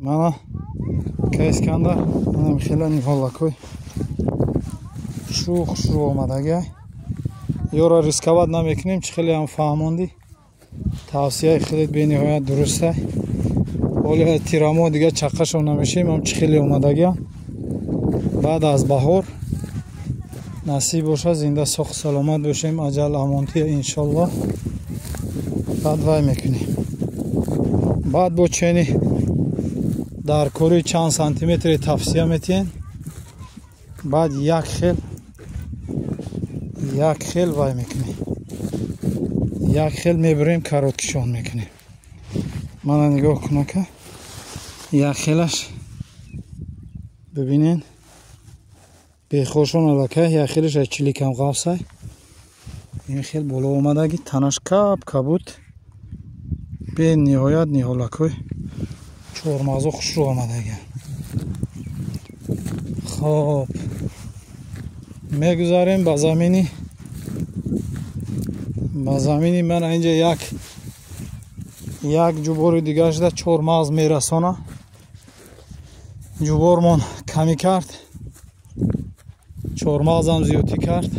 Mana Искандар, mana xela niholakoi шух омадаги ёро рисковать намекунем, чи хеле ҳам фаҳмонди. Тавсияи хеле бениҳоят дуруст ай. Оли тирамо дига чаққашон намешем, ҳам чи хеле омадаги. Баъд аз баҳор насиб боша зинда сохт саломат бошем, аҷал амонтия иншаллоҳ. Баъд вай мекунем. Баъд бо чени дар кори чанд сантиметре тавсия метиҳем. Баъд як хел вай мекунем. Як хел мебарем, короткишон мекунем. Мана нигоҳ кунака. Як хелаш бибинен бехошон алакай, як хелаш аз чиликам ғавсай. Ин хел боло омадаги танаш кап кабуд бе ниҳоят ниҳолакой чормағзо хушрӯ омадаги. Хоб мегузарем ба замини. Ба замини ман инҷа як ҷубори дига шуда чормағз мерасона. ҷубормон камӣ кард, чормағзам зиёдӣ кард.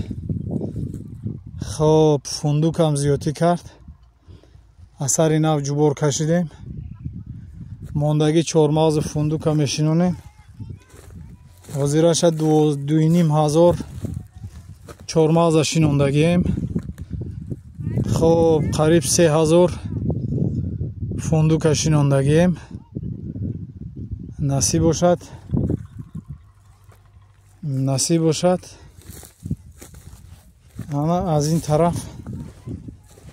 хоб фундукам зиёдӣ кард. асари нав ҷубор кашидем. мондаги чормағзи фундука мешинонем. ҳозираша 2500 чормағза шинондагием. хоб қариб 3000 фундука шинондагием. насиб бошад ана аз ин тараф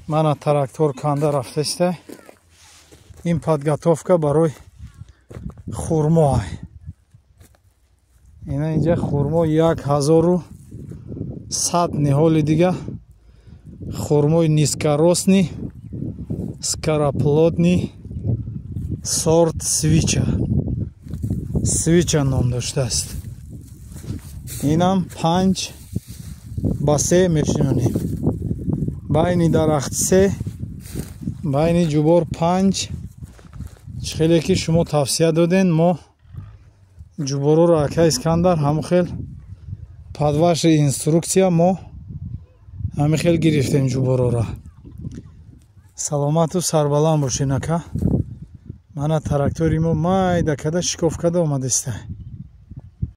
мана трактор канда рафтаста. ин подготовка барои хурмо ай. ина инҷа хурмо 1100 ниҳоли дига хурмои низкоросни скороплодни сорт свича ном доштааст. инам 5/3 мешинонем. байни дарахт 3, байни ҷубор 5. чихеле ки шумо тавсия доден, мо ҷубороро ака Искандар ҳамохел падваши инструксия мо ҳамихел гирифтем ҷубороро. саломату сарбаланд бошен ака. мана трактори мо майда када шикоф када омадиста.